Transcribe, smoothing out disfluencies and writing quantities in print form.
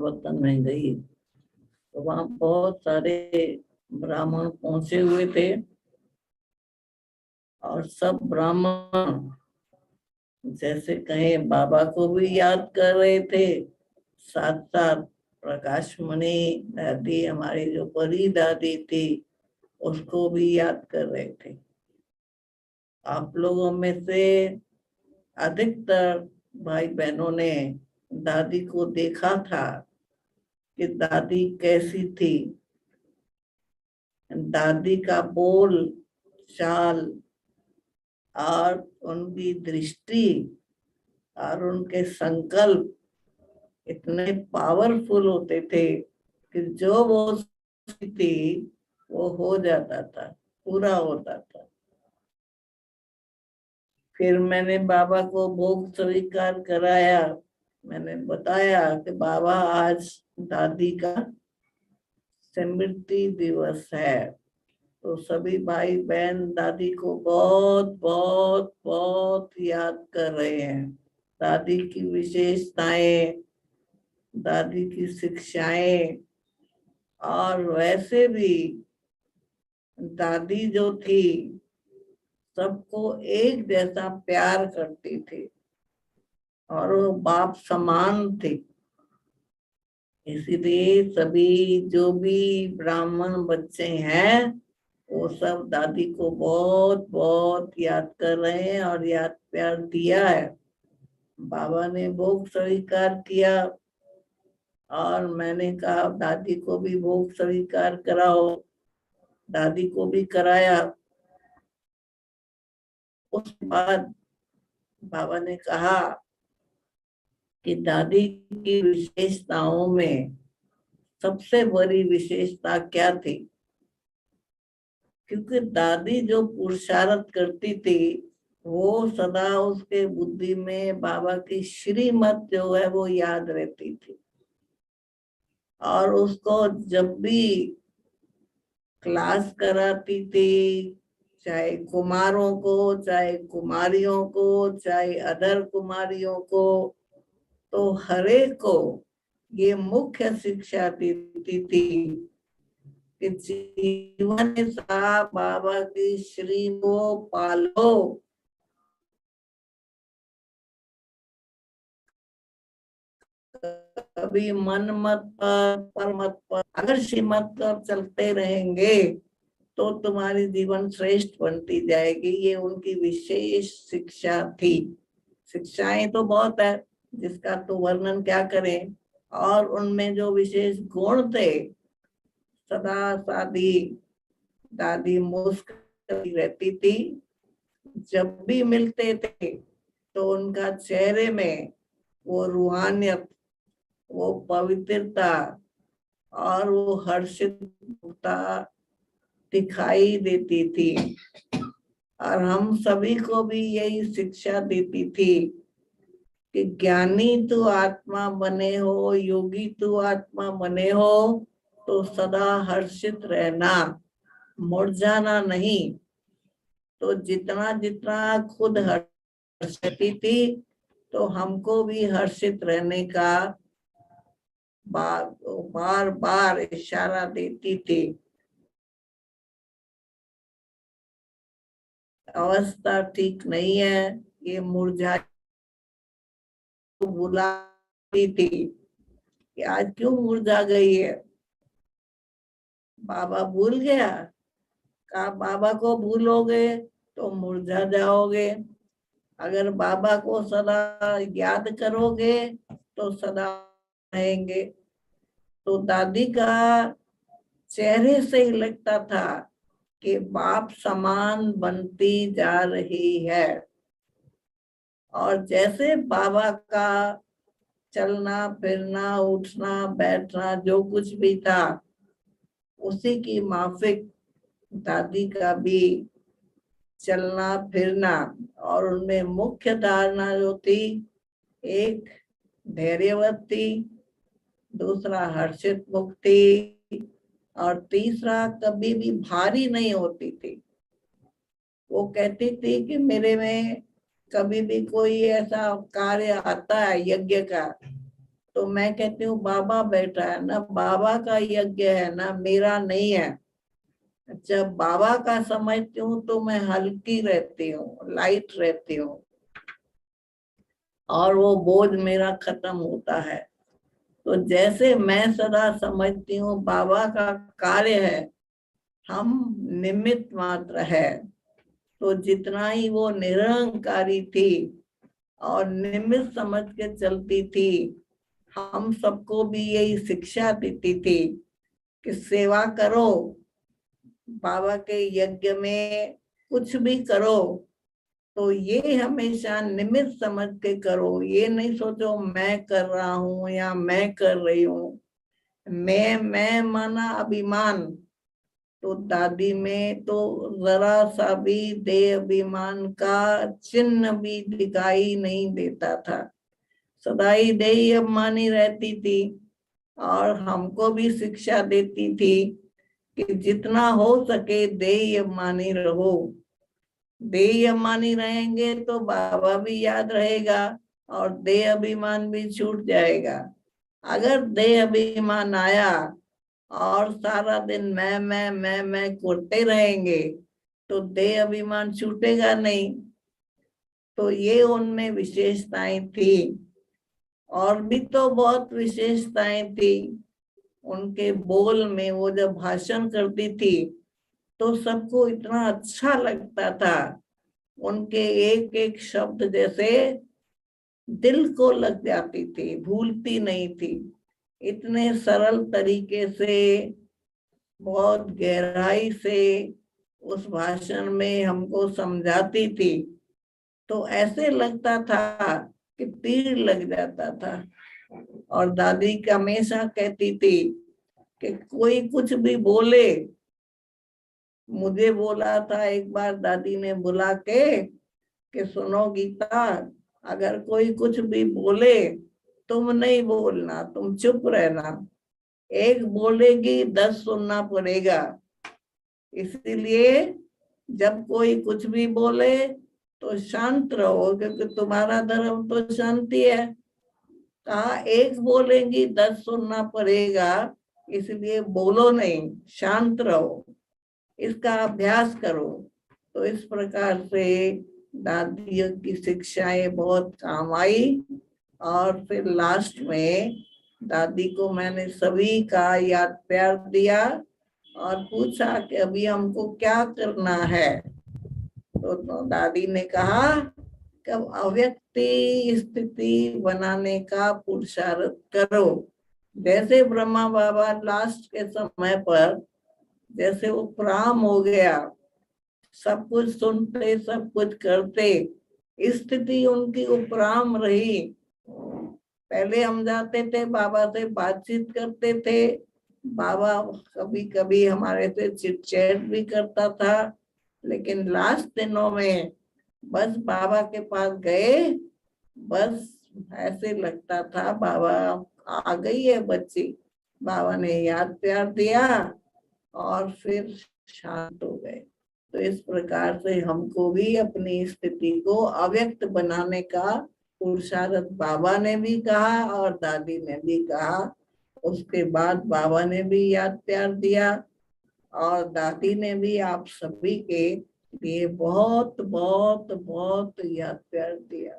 वतन में गई तो वहां बहुत सारे ब्राह्मण पहुंचे हुए थे और सब ब्राह्मण जैसे कहें बाबा को भी याद कर रहे थे, साथ साथ प्रकाश मणि दादी हमारी जो परी दादी थी उसको भी याद कर रहे थे। आप लोगों में से अधिकतर भाई बहनों ने दादी को देखा था कि दादी कैसी थी। दादी का बोल चाल और उनकी दृष्टि और उनके संकल्प इतने पावरफुल होते थे कि जो वो थी वो हो जाता था, पूरा होता था। फिर मैंने बाबा को भोग स्वीकार कराया। मैंने बताया कि बाबा आज दादी का स्मृति दिवस है, तो सभी भाई बहन दादी को बहुत बहुत बहुत याद कर रहे हैं। दादी की विशेषताएं, दादी की शिक्षाएं, और वैसे भी दादी जो थी सबको एक जैसा प्यार करती थी और वो बाप समान थी। इसीलिए सभी जो भी ब्राह्मण बच्चे हैं वो सब दादी को बहुत बहुत याद कर रहे हैं और याद प्यार दिया है। बाबा ने भोग स्वीकार किया और मैंने कहा दादी को भी भोग स्वीकार कराओ। दादी को भी कराया। उसके बाद बाबा ने कहा कि दादी की विशेषताओं में सबसे बड़ी विशेषता क्या थी। क्योंकि दादी जो पुरुषार्थ करती थी वो सदा उसके बुद्धि में बाबा की श्रीमत जो है वो याद रहती थी। और उसको जब भी क्लास कराती थी, चाहे कुमारों को, चाहे कुमारियों को, चाहे अदर कुमारियों को, तो हरेक को ये मुख्य शिक्षा देती थी कि जीवन सा बाबा की श्री को पालो। कभी मन मत पर मत पर, अगर श्रीमत पर चलते रहेंगे तो तुम्हारी जीवन श्रेष्ठ बनती जाएगी। ये उनकी विशेष शिक्षा थी। शिक्षाएं तो बहुत है जिसका तो वर्णन क्या करें। और उनमें जो विशेष गुण थे, सदा सादी दादी मुस्कुराती रहती थी। जब भी मिलते थे तो उनका चेहरे में वो रूहानियत, वो पवित्रता और वो हर्षितता दिखाई देती थी। और हम सभी को भी यही शिक्षा देती थी कि ज्ञानी तू आत्मा बने हो, योगी तू आत्मा बने हो, तो सदा हर्षित रहना, मुरझाना नहीं। तो जितना जितना खुद हर्षती थी तो हमको भी हर्षित रहने का बार बार बार इशारा देती थी। अवस्था ठीक नहीं है, ये मुरझा बुलाती थी कि आज क्यों मुरझा गई है। बाबा भूल गया। कहा बाबा को भूलोगे तो मुरझा जाओगे, अगर बाबा को सदा याद करोगे तो सदा रहेंगे। तो दादी का चेहरे से ही लगता था कि बाप समान बनती जा रही है। और जैसे बाबा का चलना फिरना उठना बैठना जो कुछ भी था उसी की माफिक दादी का भी चलना फिरना। और उनमें मुख्य धारणा जो थी, एक धैर्यवत थी, दूसरा हर्षित मुक्ति, और तीसरा कभी भी भारी नहीं होती थी। वो कहती थी कि मेरे में कभी भी कोई ऐसा कार्य आता है यज्ञ का तो मैं कहती हूँ बाबा बैठा है ना, बाबा का यज्ञ है ना, मेरा नहीं है। जब बाबा का समझती हूँ तो मैं हल्की रहती हूँ, लाइट रहती हूँ, और वो बोझ मेरा खत्म होता है। तो जैसे मैं सदा समझती हूँ बाबा का कार्य है, हम निमित्त मात्र है, तो जितना ही वो निरंकारी थी और निमित्त समझ के चलती थी, हम सबको भी यही शिक्षा देती थी कि सेवा करो, बाबा के यज्ञ में कुछ भी करो, तो ये हमेशा निमित्त समझ के करो। ये नहीं सोचो मैं कर रहा हूँ या मैं कर रही हूँ। मैं माना अभिमान। तो दादी में तो जरा सा भी देह अभिमान का चिन्ह भी दिखाई नहीं देता था। सदा ही देह अभिमानी रहती थी, और हमको भी शिक्षा देती थी कि जितना हो सके देह अभिमानी रहो। देह अभिमानी रहेंगे तो बाबा भी याद रहेगा और देह अभिमान भी छूट जाएगा। अगर देह अभिमान आया और सारा दिन मैं करते रहेंगे, तो देह अभिमान छूटेगा नहीं। तो ये उनमें विशेषताएं थी, और भी तो बहुत विशेषताएं थी उनके बोल में। वो जब भाषण करती थी तो सबको इतना अच्छा लगता था। उनके एक एक शब्द जैसे दिल को लग जाती थी, भूलती नहीं थी। इतने सरल तरीके से, बहुत गहराई से उस भाषण में हमको समझाती थी, तो ऐसे लगता था कि तीर लग जाता था। और दादी हमेशा कहती थी कि कोई कुछ भी बोले, मुझे बोला था एक बार दादी ने बुला के कि सुनो गीता, अगर कोई कुछ भी बोले तुम नहीं बोलना, तुम चुप रहना। एक बोलेगी 10 सुनना पड़ेगा। इसीलिए जब कोई कुछ भी बोले तो शांत रहो, क्योंकि तुम्हारा धर्म तो शांति है। कहा एक बोलेंगी 10 सुनना पड़ेगा, इसलिए बोलो नहीं, शांत रहो, इसका अभ्यास करो। तो इस प्रकार से दादियों की शिक्षाएं बहुत काम आई। और फिर लास्ट में दादी को मैंने सभी का याद प्यार दिया और पूछा कि अभी हमको क्या करना है। तो दादी ने कहा कि अव्यक्ति स्थिति बनाने का पुरुषार्थ करो। जैसे ब्रह्मा बाबा लास्ट के समय पर जैसे वो प्राम हो गया, सब कुछ सुनते सब कुछ करते, स्थिति उनकी उपराम रही। पहले हम जाते थे बाबा से बातचीत करते थे, बाबा कभी कभी हमारे से चिट चैट भी करता था, लेकिन लास्ट दिनों में बस बाबा के पास गए, बस ऐसे लगता था बाबा आ गई है बच्ची, बाबा ने याद प्यार दिया और फिर शांत हो गए। तो इस प्रकार से हमको भी अपनी स्थिति को अव्यक्त बनाने का पुरुषार्थ बाबा ने भी कहा और दादी ने भी कहा। उसके बाद बाबा ने भी याद प्यार दिया और दादी ने भी आप सभी के लिए बहुत बहुत बहुत याद प्यार दिया।